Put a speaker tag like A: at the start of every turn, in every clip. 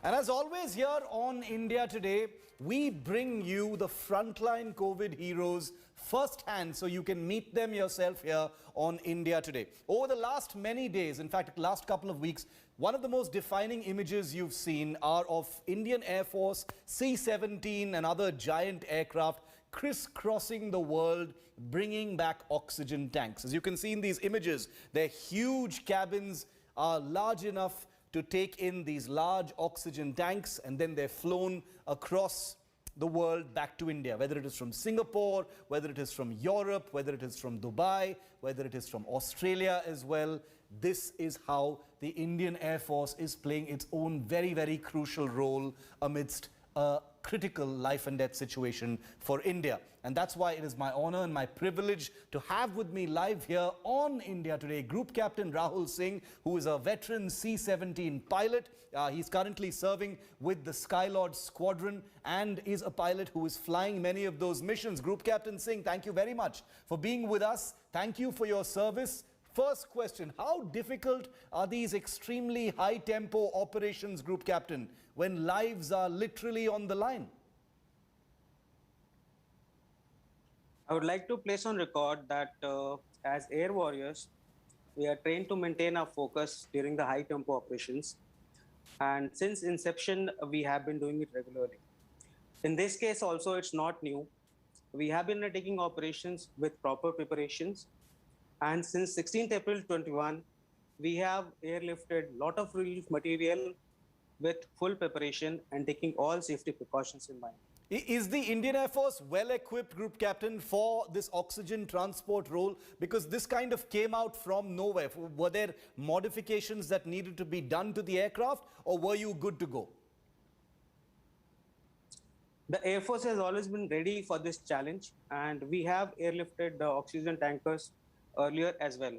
A: And as always here on India Today, we bring you the frontline COVID heroes firsthand so you can meet them yourself here on India Today. Over the last many days, in fact, last couple of weeks, one of the most defining images you've seen are of Indian Air Force C-17 and other giant aircraft crisscrossing the world, bringing back oxygen tanks. As you can see in these images, their huge cabins are large enough to take in these large oxygen tanks, and then they're flown across the world back to India, whether it is from Singapore, whether it is from Europe, whether it is from Dubai, whether it is from Australia as well. This is how the Indian Air Force is playing its own very, very crucial role amidst a critical life and death situation for India. And that's why it is my honor and my privilege to have with me live here on India Today Group Captain Rahul Singh, who is a veteran C-17 pilot. He's currently serving with the Skylord Squadron and is a pilot who is flying many of those missions. Group Captain Singh, thank you very much for being with us. Thank you for your service. First question, how difficult are these extremely high-tempo operations, Group Captain, when lives are literally on the line?
B: I would like to place on record that as air warriors, we are trained to maintain our focus during the high-tempo operations. And since inception, we have been doing it regularly. In this case also, it's not new. We have been taking operations with proper preparations. And since 16th April 21, we have airlifted a lot of relief material with full preparation and taking all safety precautions in mind.
A: Is the Indian Air Force well-equipped, Group Captain, for this oxygen transport role? Because this kind of came out from nowhere. Were there modifications that needed to be done to the aircraft, or were you good to go?
B: The Air Force has always been ready for this challenge, and we have airlifted the oxygen tankers earlier as well.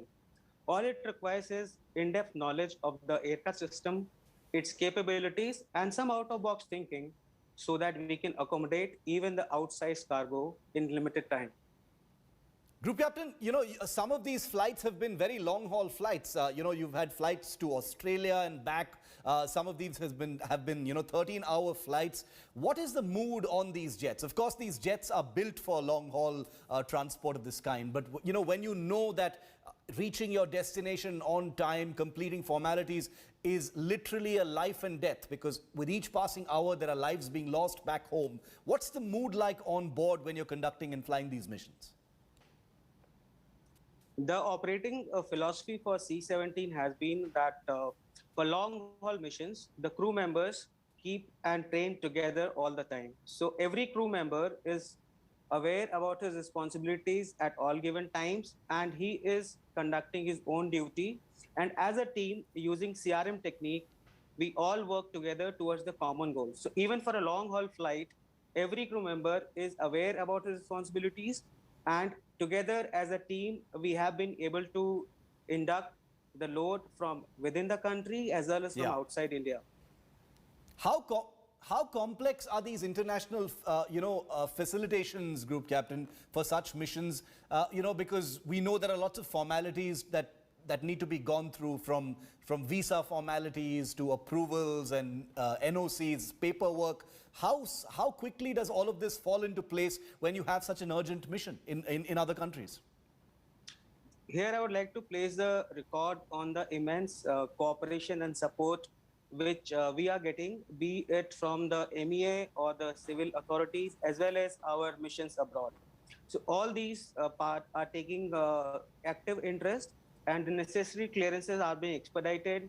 B: All it requires is in-depth knowledge of the aircraft system, its capabilities, and some out-of-box thinking so that we can accommodate even the outsized cargo in limited time.
A: Group Captain, you know, some of these flights have been very long-haul flights. You know, you've had flights to Australia and back. Some of these have been 13-hour flights. What is the mood on these jets? Of course, these jets are built for long-haul transport of this kind. But, you know, when you know that reaching your destination on time, completing formalities is literally a life and death, because with each passing hour, there are lives being lost back home. What's the mood like on board when you're conducting and flying these missions?
B: The operating philosophy for C-17 has been that for long-haul missions, the crew members keep and train together all the time. So every crew member is aware about his responsibilities at all given times, and he is conducting his own duty. And as a team, using CRM technique, we all work together towards the common goal. So even for a long-haul flight, every crew member is aware about his responsibilities, and together as a team, we have been able to induct the load from within the country as well as from outside India.
A: How complex are these international, facilitations, Group Captain, for such missions? Because we know there are lots of formalities that need to be gone through, from visa formalities to approvals and NOCs, paperwork. How quickly does all of this fall into place when you have such an urgent mission in other countries?
B: Here I would like to place the record on the immense cooperation and support which we are getting, be it from the MEA or the civil authorities, as well as our missions abroad. So all these are taking active interest, and the necessary clearances are being expedited.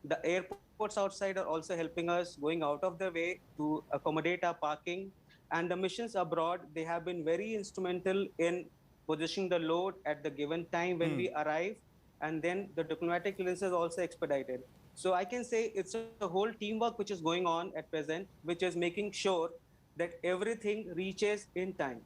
B: The airports outside are also helping us, going out of their way to accommodate our parking. And the missions abroad, they have been very instrumental in positioning the load at the given time when we arrive, and then the diplomatic clearances also expedited. So I can say it's a whole teamwork which is going on at present, which is making sure that everything reaches in time.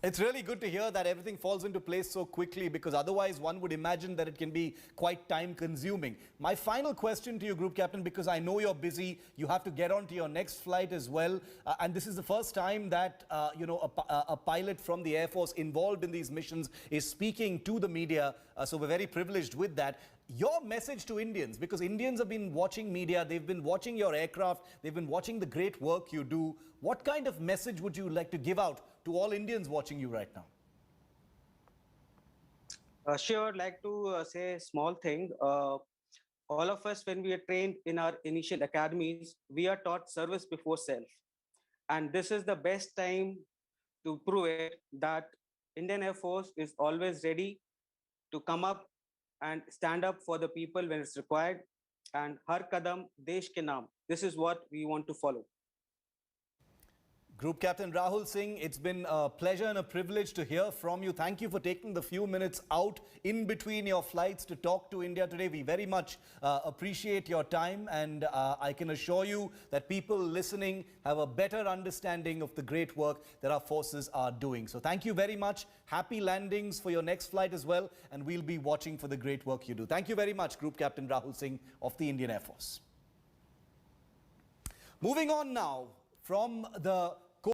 A: It's really good to hear that everything falls into place so quickly, because otherwise one would imagine that it can be quite time consuming. My final question to you, Group Captain, because I know you're busy, you have to get on to your next flight as well. And this is the first time that, a pilot from the Air Force involved in these missions is speaking to the media. So we're very privileged with that. your message to Indians, because Indians have been watching media, they've been watching your aircraft, they've been watching the great work you do. What kind of message would you like to give out to all Indians watching you right now?
B: Sure, I'd like to say a small thing. All of us, when we are trained in our initial academies, we are taught service before self. And this is the best time to prove it that Indian Air Force is always ready to come up and stand up for the people when it's required. And Har Kadam Desh Ke Naam. This is what we want to follow.
A: Group Captain Rahul Singh, it's been a pleasure and a privilege to hear from you. Thank you for taking the few minutes out in between your flights to talk to India today. We very much appreciate your time, and I can assure you that people listening have a better understanding of the great work that our forces are doing. So thank you very much. Happy landings for your next flight as well, and we'll be watching for the great work you do. Thank you very much, Group Captain Rahul Singh of the Indian Air Force. Moving on now from the